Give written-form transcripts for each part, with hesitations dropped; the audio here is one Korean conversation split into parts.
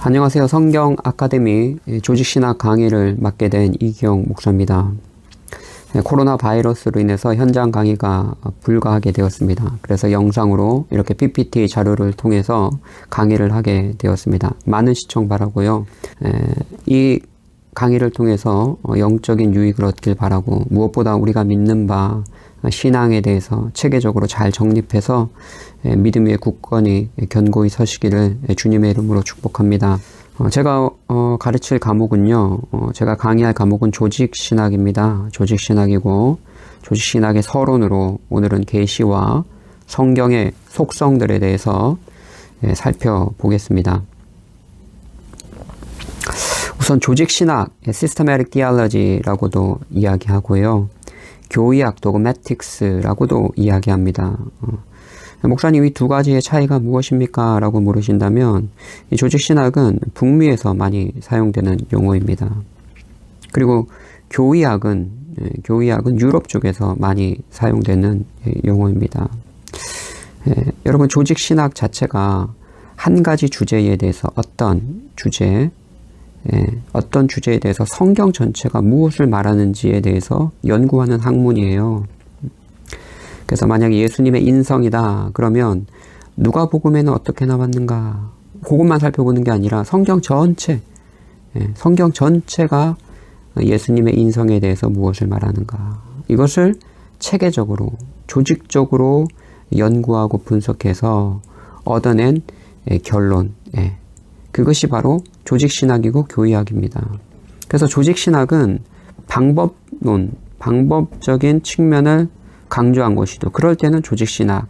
안녕하세요. 성경 아카데미 조직신학 강의를 맡게 된 이기영 목사입니다. 코로나 바이러스로 인해서 현장 강의가 불가하게 되었습니다. 그래서 영상으로 이렇게 PPT 자료를 통해서 강의를 하게 되었습니다. 많은 시청 바라고요. 이 강의를 통해서 영적인 유익을 얻길 바라고, 무엇보다 우리가 믿는 바 신앙에 대해서 체계적으로 잘 정립해서 믿음 위에 굳건히 견고히 서시기를 주님의 이름으로 축복합니다. 제가 가르칠 과목은요, 제가 강의할 과목은 조직신학입니다. 조직신학이고, 조직신학의 서론으로 오늘은 계시와 성경의 속성들에 대해서 살펴보겠습니다. 우선 조직신학, Systematic Theology라고도 이야기하고요, 교의학, Dogmatics라고도 이야기합니다. 목사님, 이 두 가지의 차이가 무엇입니까? 라고 물으신다면, 이 조직신학은 북미에서 많이 사용되는 용어입니다. 그리고 교의학은 유럽 쪽에서 많이 사용되는 용어입니다. 여러분, 조직신학 자체가 한 가지 주제에 대해서 어떤 주제에 대해서 성경 전체가 무엇을 말하는지에 대해서 연구하는 학문이에요. 그래서 만약에 예수님의 인성이다 그러면 누가복음에는 어떻게 나왔는가, 그것만 살펴보는 게 아니라 성경 전체가 예수님의 인성에 대해서 무엇을 말하는가, 이것을 체계적으로 조직적으로 연구하고 분석해서 얻어낸 결론, 그것이 바로 조직신학이고 교의학입니다. 그래서 조직신학은 방법적인 측면을 강조한 것이죠. 그럴 때는 조직신학,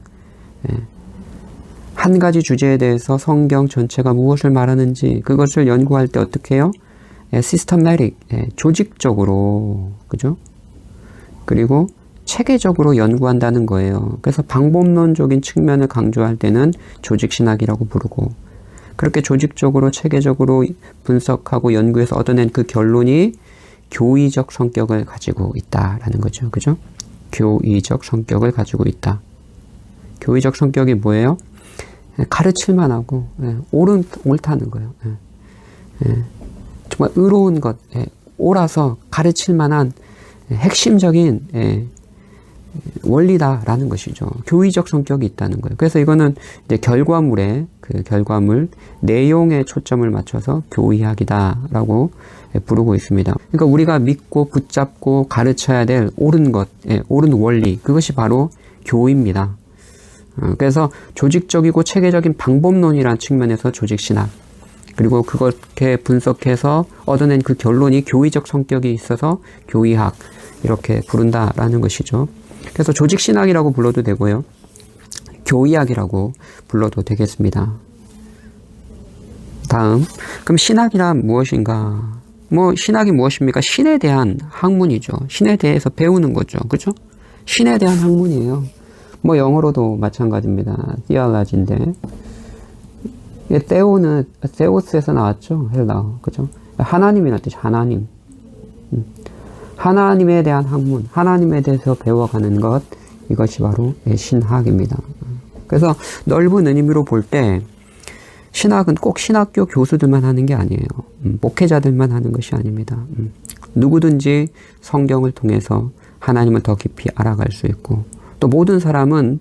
한 가지 주제에 대해서 성경 전체가 무엇을 말하는지 그것을 연구할 때 어떻게 해요? 시스템매틱, 조직적으로, 그죠? 그리고 체계적으로 연구한다는 거예요. 그래서 방법론적인 측면을 강조할 때는 조직신학이라고 부르고, 그렇게 조직적으로 체계적으로 분석하고 연구해서 얻어낸 그 결론이 교의적 성격을 가지고 있다라는 거죠. 그죠? 교의적 성격을 가지고 있다. 교의적 성격이 뭐예요? 가르칠만 하고, 옳다는 거예요. 정말 의로운 것, 옳아서 가르칠 만한 핵심적인 원리다라는 것이죠. 교의적 성격이 있다는 거예요. 그래서 이거는 이제 결과물, 내용에 초점을 맞춰서 교의학이다라고 부르고 있습니다. 그러니까 우리가 믿고 붙잡고 가르쳐야 될 옳은 것, 옳은 원리, 그것이 바로 교의입니다. 그래서 조직적이고 체계적인 방법론이라는 측면에서 조직신학, 그리고 그렇게 분석해서 얻어낸 그 결론이 교의적 성격이 있어서 교의학, 이렇게 부른다라는 것이죠. 그래서 조직신학이라고 불러도 되고요, 교의학이라고 불러도 되겠습니다. 다음, 그럼 신학이란 무엇인가? 신학이 무엇입니까? 신에 대한 학문이죠. 신에 대해서 배우는 거죠. 그죠? 신에 대한 학문이에요. 영어로도 마찬가지입니다. theology인데, 테오는 세오스에서 나왔죠. 헬라어. 그죠? 하나님이라는 뜻이 하나님. 하나님에 대한 학문, 하나님에 대해서 배워가는 것, 이것이 바로 신학입니다. 그래서 넓은 의미로 볼 때 신학은 꼭 신학교 교수들만 하는 게 아니에요. 목회자들만 하는 것이 아닙니다. 누구든지 성경을 통해서 하나님을 더 깊이 알아갈 수 있고, 또 모든 사람은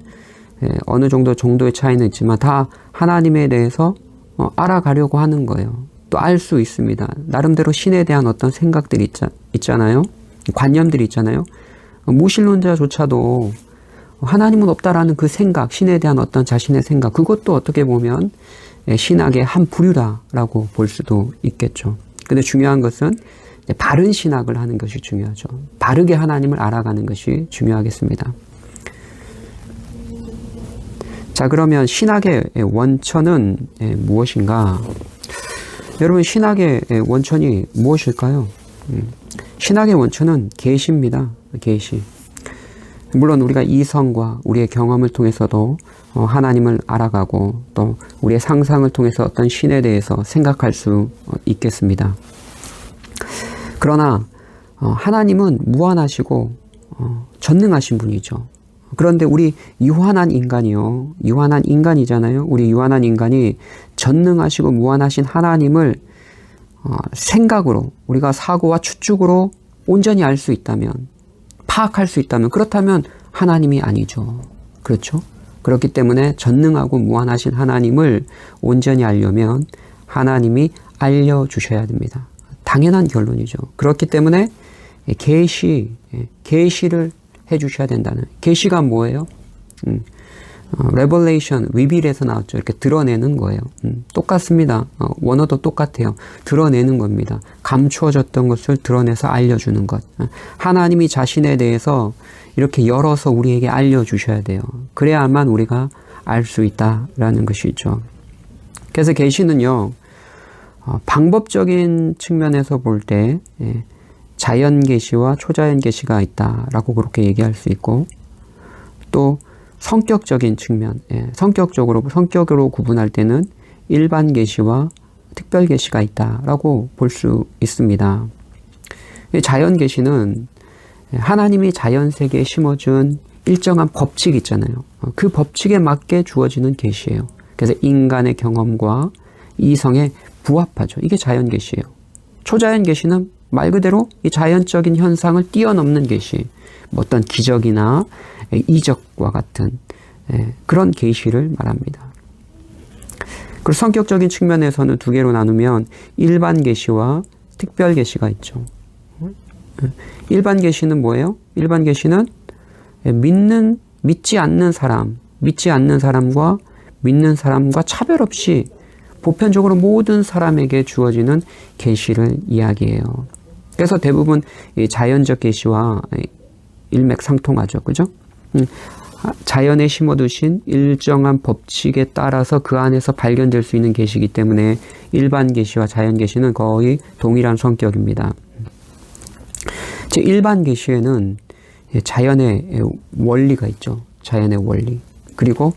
어느 정도의 차이는 있지만 다 하나님에 대해서 알아가려고 하는 거예요. 또 알 수 있습니다. 나름대로 신에 대한 어떤 생각들이 있잖아요. 관념들이 있잖아요. 무신론자조차도 하나님은 없다라는 그 생각, 신에 대한 어떤 자신의 생각, 그것도 어떻게 보면 신학의 한 부류다라고 볼 수도 있겠죠. 근데 중요한 것은 바른 신학을 하는 것이 중요하죠. 바르게 하나님을 알아가는 것이 중요하겠습니다. 자, 그러면 신학의 원천은 무엇인가? 여러분, 신학의 원천이 무엇일까요? 신학의 원천은 계시입니다. 계시. 물론 우리가 이성과 우리의 경험을 통해서도 하나님을 알아가고, 또 우리의 상상을 통해서 어떤 신에 대해서 생각할 수 있겠습니다. 그러나 하나님은 무한하시고 전능하신 분이죠. 그런데 우리 유한한 인간이요. 유한한 인간이잖아요. 우리 유한한 인간이 전능하시고 무한하신 하나님을 생각으로, 우리가 사고와 추측으로 온전히 알 수 있다면, 파악할 수 있다면, 그렇다면 하나님이 아니죠. 그렇죠? 그렇기 때문에 전능하고 무한하신 하나님을 온전히 알려면 하나님이 알려주셔야 됩니다. 당연한 결론이죠. 그렇기 때문에 계시를 해주셔야 된다는. 계시가 뭐예요? 레벌레이션, 위빌에서 나왔죠. 이렇게 드러내는 거예요. 똑같습니다. 원어도 똑같아요. 드러내는 겁니다. 감추어졌던 것을 드러내서 알려주는 것. 하나님이 자신에 대해서 이렇게 열어서 우리에게 알려주셔야 돼요. 그래야만 우리가 알 수 있다라는 것이죠. 그래서 계시는요, 방법적인 측면에서 볼 때 자연 계시와 초자연 계시가 있다라고 그렇게 얘기할 수 있고, 또 성격적인 측면, 성격으로 구분할 때는 일반 계시와 특별 계시가 있다라고 볼 수 있습니다. 자연 계시는 하나님이 자연 세계에 심어준 일정한 법칙 있잖아요. 그 법칙에 맞게 주어지는 계시예요. 그래서 인간의 경험과 이성에 부합하죠. 이게 자연 계시예요. 초자연 계시는 말 그대로 이 자연적인 현상을 뛰어넘는 계시, 어떤 기적이나 이적과 같은 그런 계시를 말합니다. 그리고 성격적인 측면에서는 두 개로 나누면 일반 계시와 특별 계시가 있죠. 일반 계시는 뭐예요? 일반 계시는 믿지 않는 사람과 믿는 사람과 차별 없이 보편적으로 모든 사람에게 주어지는 계시를 이야기해요. 그래서 대부분 자연적 계시와 일맥상통하죠. 그죠? 자연에 심어두신 일정한 법칙에 따라서 그 안에서 발견될 수 있는 계시이기 때문에 일반 계시와 자연 계시는 거의 동일한 성격입니다. 일반 계시에는 자연의 원리가 있죠. 자연의 원리. 그리고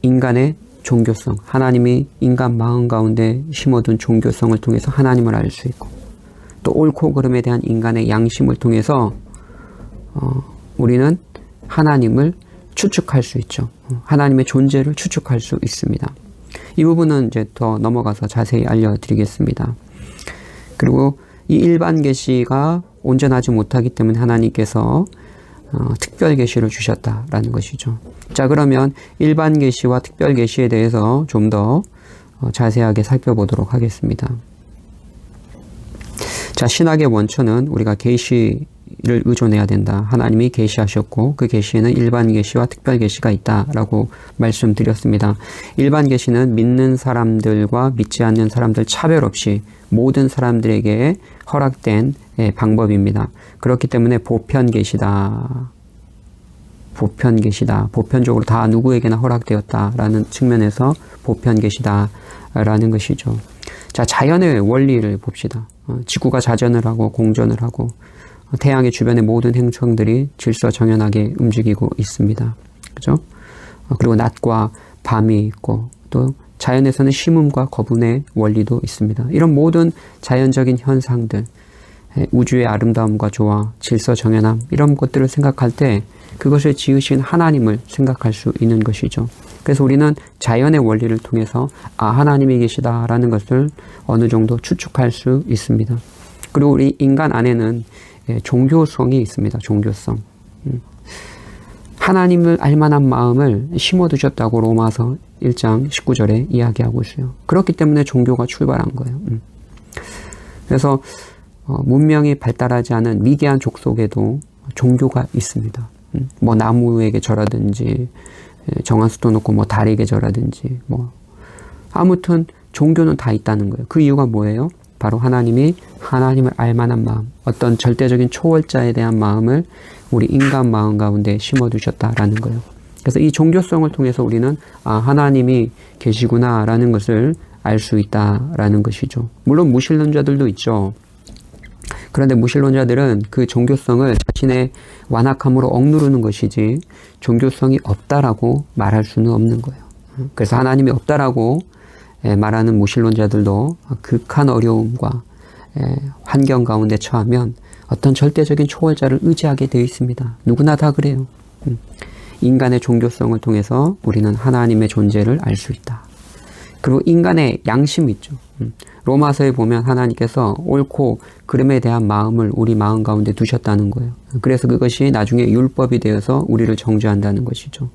인간의 종교성. 하나님이 인간 마음 가운데 심어둔 종교성을 통해서 하나님을 알 수 있고, 또 옳고 그름에 대한 인간의 양심을 통해서 우리는 하나님을 추측할 수 있죠. 하나님의 존재를 추측할 수 있습니다. 이 부분은 이제 더 넘어가서 자세히 알려드리겠습니다. 그리고 이 일반 계시가 온전하지 못하기 때문에 하나님께서 특별 계시를 주셨다라는 것이죠. 자, 그러면 일반 계시와 특별 계시에 대해서 좀 더 자세하게 살펴보도록 하겠습니다. 자, 신학의 원천은 우리가 계시를 의존해야 된다. 하나님이 계시하셨고 그 계시에는 일반 계시와 특별 계시가 있다라고 말씀드렸습니다. 일반 계시는 믿는 사람들과 믿지 않는 사람들 차별 없이 모든 사람들에게 허락된 방법입니다. 그렇기 때문에 보편 계시다. 보편적으로 다 누구에게나 허락되었다라는 측면에서 보편 계시다라는 것이죠. 자, 자연의 원리를 봅시다. 지구가 자전을 하고 공전을 하고 태양의 주변의 모든 행성들이 질서정연하게 움직이고 있습니다. 그죠? 그리고 낮과 밤이 있고, 또 자연에서는 심음과 거분의 원리도 있습니다. 이런 모든 자연적인 현상들, 우주의 아름다움과 조화, 질서정연함, 이런 것들을 생각할 때 그것을 지으신 하나님을 생각할 수 있는 것이죠. 그래서 우리는 자연의 원리를 통해서 하나님이 계시다라는 것을 어느 정도 추측할 수 있습니다. 그리고 우리 인간 안에는 종교성이 있습니다. 종교성. 하나님을 알만한 마음을 심어두셨다고 로마서 1장 19절에 이야기하고 있어요. 그렇기 때문에 종교가 출발한 거예요. 그래서 문명이 발달하지 않은 미개한 족속에도 종교가 있습니다. 뭐 나무에게 절하든지 정화수도 놓고 뭐 달에게 절하든지 뭐 아무튼 종교는 다 있다는 거예요. 그 이유가 뭐예요? 바로 하나님이 하나님을 알만한 마음, 어떤 절대적인 초월자에 대한 마음을 우리 인간 마음 가운데 심어두셨다라는 거예요. 그래서 이 종교성을 통해서 우리는 하나님이 계시구나라는 것을 알 수 있다라는 것이죠. 물론 무신론자들도 있죠. 그런데 무신론자들은 그 종교성을 자신의 완악함으로 억누르는 것이지 종교성이 없다라고 말할 수는 없는 거예요. 그래서 하나님이 없다라고 말하는 무신론자들도 극한 어려움과 환경 가운데 처하면 어떤 절대적인 초월자를 의지하게 되어 있습니다. 누구나 다 그래요. 인간의 종교성을 통해서 우리는 하나님의 존재를 알 수 있다. 그리고 인간의 양심이 있죠. 로마서에 보면 하나님께서 옳고 그름에 대한 마음을 우리 마음 가운데 두셨다는 거예요. 그래서 그것이 나중에 율법이 되어서 우리를 정죄한다는 것이죠.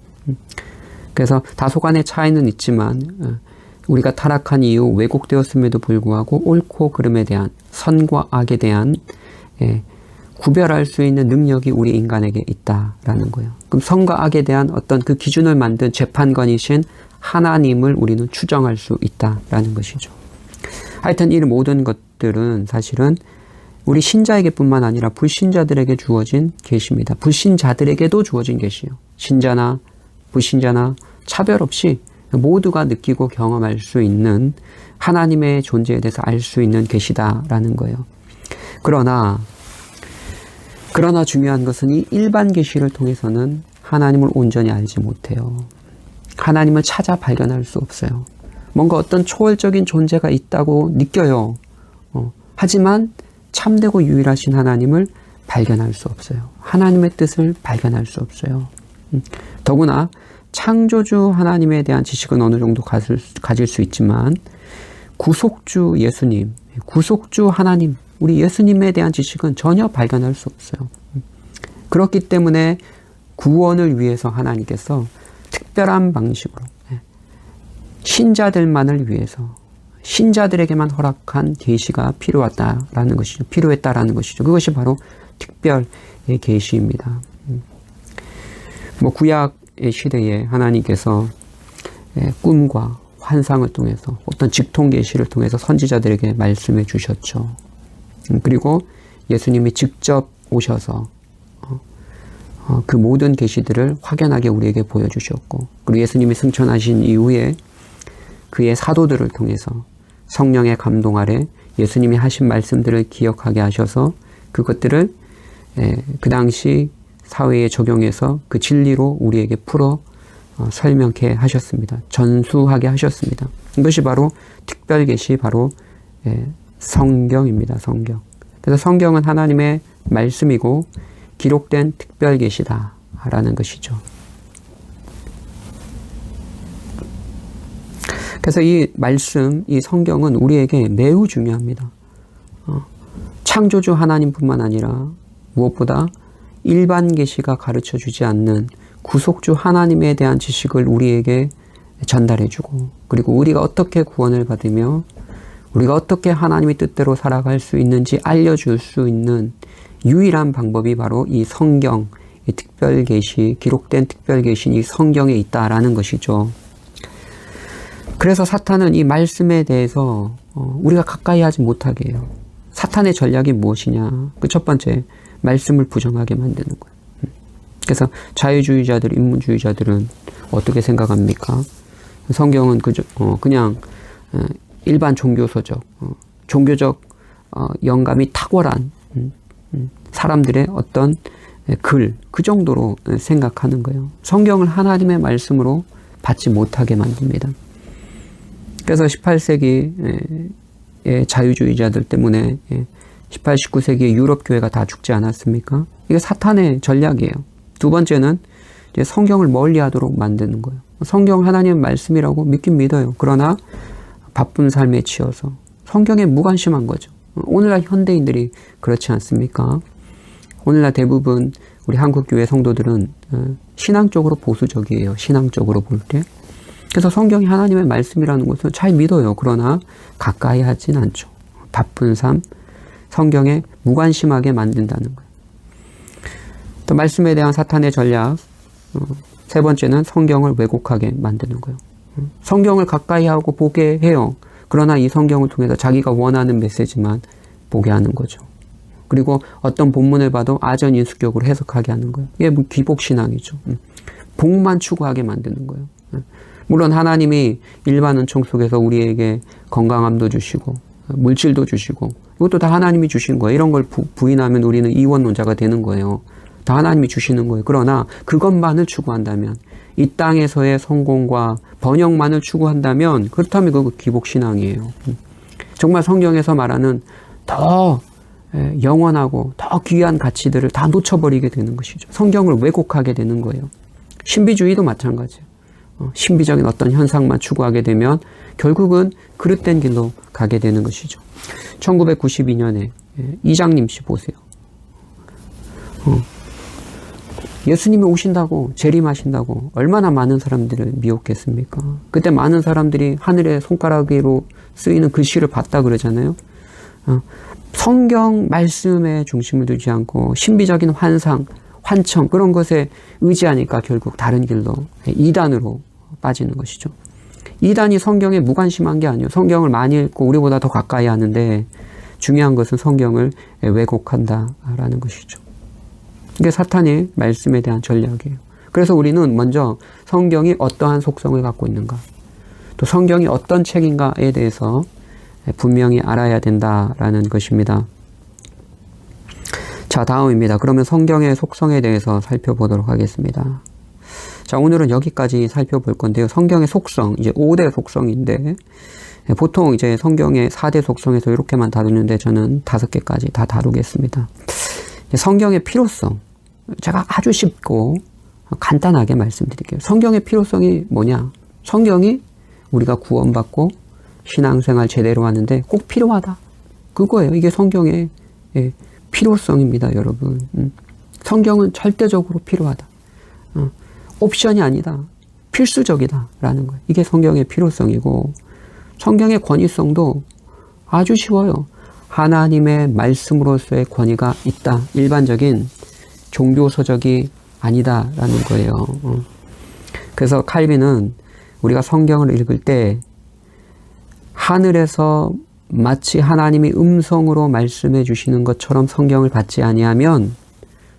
그래서 다소간의 차이는 있지만 우리가 타락한 이후 왜곡되었음에도 불구하고 옳고 그름에 대한, 선과 악에 대한 구별할 수 있는 능력이 우리 인간에게 있다라는 거예요. 그럼 선과 악에 대한 어떤 그 기준을 만든 재판관이신 하나님을 우리는 추정할 수 있다라는 것이죠. 하여튼 이 모든 것들은 사실은 우리 신자에게뿐만 아니라 불신자들에게 주어진 계시입니다. 불신자들에게도 주어진 계시예요. 신자나 불신자나 차별 없이 모두가 느끼고 경험할 수 있는 하나님의 존재에 대해서 알 수 있는 계시다라는 거예요. 그러나 중요한 것은 이 일반 계시를 통해서는 하나님을 온전히 알지 못해요. 하나님을 찾아 발견할 수 없어요. 뭔가 어떤 초월적인 존재가 있다고 느껴요. 하지만 참되고 유일하신 하나님을 발견할 수 없어요. 하나님의 뜻을 발견할 수 없어요. 더구나 창조주 하나님에 대한 지식은 어느 정도 가질 수 있지만 구속주 예수님, 구속주 하나님, 우리 예수님에 대한 지식은 전혀 발견할 수 없어요. 그렇기 때문에 구원을 위해서 하나님께서 특별한 방식으로 신자들만을 위해서 신자들에게만 허락한 계시가 필요했다라는 것이죠. 그것이 바로 특별의 계시입니다. 구약의 시대에 하나님께서 꿈과 환상을 통해서 어떤 직통 계시를 통해서 선지자들에게 말씀해 주셨죠. 그리고 예수님이 직접 오셔서 그 모든 계시들을 확연하게 우리에게 보여주셨고, 그리고 예수님이 승천하신 이후에 그의 사도들을 통해서 성령의 감동 아래 예수님이 하신 말씀들을 기억하게 하셔서 그것들을 그 당시 사회에 적용해서 그 진리로 우리에게 풀어 설명케 하셨습니다. 전수하게 하셨습니다. 이것이 바로 특별 계시, 바로 성경입니다. 성경. 그래서 성경은 하나님의 말씀이고 기록된 특별 계시다라는 것이죠. 그래서 이 말씀, 이 성경은 우리에게 매우 중요합니다. 창조주 하나님뿐만 아니라 무엇보다 일반 계시가 가르쳐 주지 않는 구속주 하나님에 대한 지식을 우리에게 전달해 주고, 그리고 우리가 어떻게 구원을 받으며 우리가 어떻게 하나님의 뜻대로 살아갈 수 있는지 알려줄 수 있는 유일한 방법이 바로 이 성경, 이 특별 계시, 기록된 특별 계시인 이 성경에 있다라는 것이죠. 그래서 사탄은 이 말씀에 대해서 우리가 가까이 하지 못하게 해요. 사탄의 전략이 무엇이냐? 그 첫 번째, 말씀을 부정하게 만드는 거예요. 그래서 자유주의자들, 인문주의자들은 어떻게 생각합니까? 성경은 그냥 일반 종교적 영감이 탁월한 사람들의 어떤 글, 그 정도로 생각하는 거예요. 성경을 하나님의 말씀으로 받지 못하게 만듭니다. 그래서 18세기의 자유주의자들 때문에 18, 19세기의 유럽 교회가 다 죽지 않았습니까? 이게 사탄의 전략이에요. 두 번째는 이제 성경을 멀리하도록 만드는 거예요. 성경 하나님의 말씀이라고 믿긴 믿어요. 그러나 바쁜 삶에 치여서 성경에 무관심한 거죠. 오늘날 현대인들이 그렇지 않습니까? 오늘날 대부분 우리 한국교회 성도들은 신앙적으로 보수적이에요. 신앙적으로 볼 때. 그래서 성경이 하나님의 말씀이라는 것을 잘 믿어요. 그러나 가까이 하진 않죠. 바쁜 삶, 성경에 무관심하게 만든다는 거예요. 또 말씀에 대한 사탄의 전략, 세 번째는 성경을 왜곡하게 만드는 거예요. 성경을 가까이 하고 보게 해요. 그러나 이 성경을 통해서 자기가 원하는 메시지만 보게 하는 거죠. 그리고 어떤 본문을 봐도 아전인수격으로 해석하게 하는 거예요. 이게 기복신앙이죠. 복만 추구하게 만드는 거예요. 물론 하나님이 일반 은총 속에서 우리에게 건강함도 주시고 물질도 주시고 이것도 다 하나님이 주신 거예요. 이런 걸 부인하면 우리는 이원론자가 되는 거예요. 다 하나님이 주시는 거예요. 그러나 그것만을 추구한다면, 이 땅에서의 성공과 번영만을 추구한다면, 그렇다면 그거 기복신앙이에요. 정말 성경에서 말하는 더 영원하고 더 귀한 가치들을 다 놓쳐버리게 되는 것이죠. 성경을 왜곡하게 되는 거예요. 신비주의도 마찬가지예요. 신비적인 어떤 현상만 추구하게 되면 결국은 그릇된 길로 가게 되는 것이죠. 1992년에 이장님 씨 보세요. 예수님이 오신다고, 재림하신다고 얼마나 많은 사람들을 미혹했습니까? 그때 많은 사람들이 하늘의 손가락으로 쓰이는 글씨를 봤다 그러잖아요. 성경 말씀에 중심을 두지 않고 신비적인 환상, 환청 그런 것에 의지하니까 결국 다른 길로, 이단으로 빠지는 것이죠. 이단이 성경에 무관심한 게 아니에요. 성경을 많이 읽고 우리보다 더 가까이 하는데 중요한 것은 성경을 왜곡한다라는 것이죠. 이게 사탄의 말씀에 대한 전략이에요. 그래서 우리는 먼저 성경이 어떠한 속성을 갖고 있는가, 또 성경이 어떤 책인가에 대해서 분명히 알아야 된다라는 것입니다. 자, 다음입니다. 그러면 성경의 속성에 대해서 살펴보도록 하겠습니다. 자, 오늘은 여기까지 살펴볼 건데요. 성경의 속성, 이제 5대 속성인데, 보통 이제 성경의 4대 속성에서 이렇게만 다루는데 저는 5개까지 다 다루겠습니다. 성경의 필요성, 제가 아주 쉽고 간단하게 말씀드릴게요. 성경의 필요성이 뭐냐? 성경이 우리가 구원받고 신앙생활 제대로 하는데 꼭 필요하다. 그거예요. 이게 성경의 필요성입니다, 여러분. 성경은 절대적으로 필요하다. 옵션이 아니다. 필수적이다라는 거예요. 이게 성경의 필요성이고, 성경의 권위성도 아주 쉬워요. 하나님의 말씀으로서의 권위가 있다. 일반적인 종교 서적이 아니다라는 거예요. 그래서 칼빈은 우리가 성경을 읽을 때 하늘에서 마치 하나님이 음성으로 말씀해 주시는 것처럼 성경을 받지 아니하면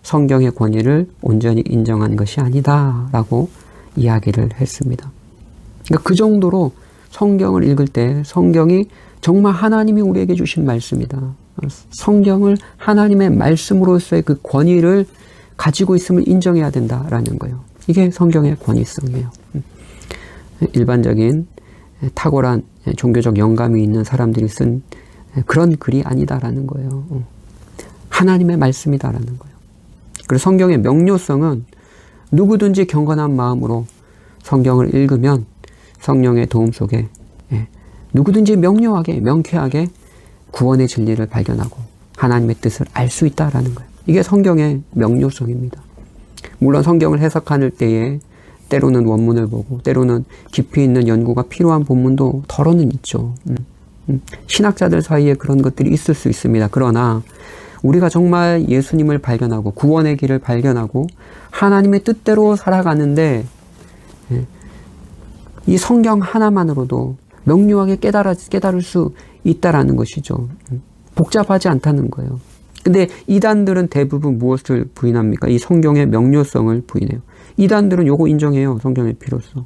성경의 권위를 온전히 인정한 것이 아니다라고 이야기를 했습니다. 그러니까 그 정도로 성경을 읽을 때 성경이 정말 하나님이 우리에게 주신 말씀이다. 성경을 하나님의 말씀으로서의 그 권위를 가지고 있음을 인정해야 된다라는 거예요. 이게 성경의 권위성이에요. 일반적인 탁월한 종교적 영감이 있는 사람들이 쓴 그런 글이 아니다라는 거예요. 하나님의 말씀이다라는 거예요. 그리고 성경의 명료성은 누구든지 경건한 마음으로 성경을 읽으면 성령의 도움 속에 누구든지 명료하게, 명쾌하게 구원의 진리를 발견하고 하나님의 뜻을 알 수 있다라는 거예요. 이게 성경의 명료성입니다. 물론 성경을 해석할 때에 때로는 원문을 보고 때로는 깊이 있는 연구가 필요한 본문도 더러는 있죠. 신학자들 사이에 그런 것들이 있을 수 있습니다. 그러나 우리가 정말 예수님을 발견하고 구원의 길을 발견하고 하나님의 뜻대로 살아가는데 이 성경 하나만으로도 명료하게 깨달을 수 있다라는 것이죠. 복잡하지 않다는 거예요. 근데 이단들은 대부분 무엇을 부인합니까? 이 성경의 명료성을 부인해요. 이단들은 요거 인정해요. 성경의 필요성.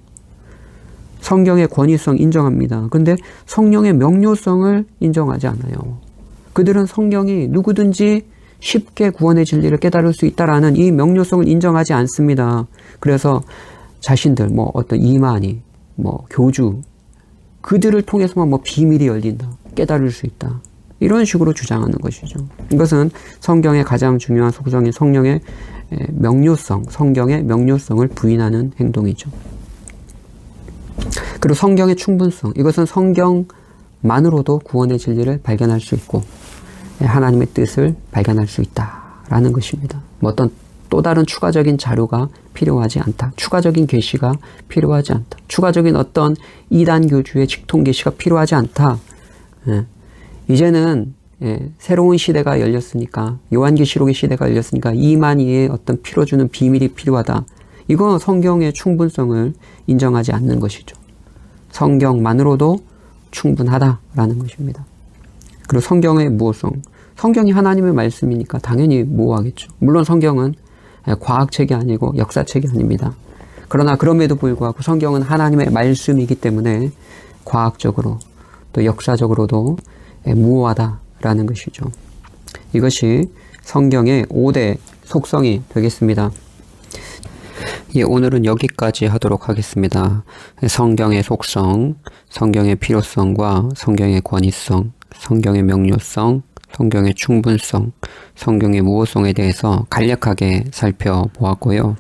성경의 권위성 인정합니다. 근데 성령의 명료성을 인정하지 않아요. 그들은 성경이 누구든지 쉽게 구원의 진리를 깨달을 수 있다라는 이 명료성을 인정하지 않습니다. 그래서 자신들, 어떤 이만희, 교주, 그들을 통해서만 비밀이 열린다. 깨달을 수 있다. 이런 식으로 주장하는 것이죠. 이것은 성경의 가장 중요한 속성인 성령의 명료성, 성경의 명료성을 부인하는 행동이죠. 그리고 성경의 충분성, 이것은 성경만으로도 구원의 진리를 발견할 수 있고 하나님의 뜻을 발견할 수 있다라는 것입니다. 어떤 또 다른 추가적인 자료가 필요하지 않다. 추가적인 계시가 필요하지 않다. 추가적인 어떤 이단 교주의 직통 계시가 필요하지 않다. 이제는 새로운 시대가 열렸으니까, 요한계시록의 시대가 열렸으니까 이만희의 어떤 풀어주는 비밀이 필요하다. 이거 성경의 충분성을 인정하지 않는 것이죠. 성경만으로도 충분하다라는 것입니다. 그리고 성경의 무엇성, 성경이 하나님의 말씀이니까 당연히 모호하겠죠. 물론 성경은 과학책이 아니고 역사책이 아닙니다. 그러나 그럼에도 불구하고 성경은 하나님의 말씀이기 때문에 과학적으로 또 역사적으로도 무호하다라는 것이죠. 이것이 성경의 5대 속성이 되겠습니다. 오늘은 여기까지 하도록 하겠습니다. 성경의 속성, 성경의 필요성과 성경의 권위성, 성경의 명료성, 성경의 충분성, 성경의 무호성에 대해서 간략하게 살펴보았고요.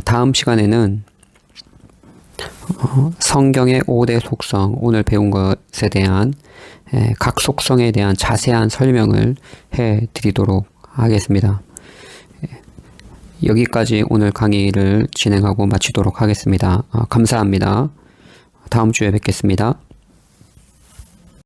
다음 시간에는 성경의 5대 속성, 오늘 배운 것에 대한 각 속성에 대한 자세한 설명을 해 드리도록 하겠습니다. 여기까지 오늘 강의를 진행하고 마치도록 하겠습니다. 감사합니다. 다음 주에 뵙겠습니다.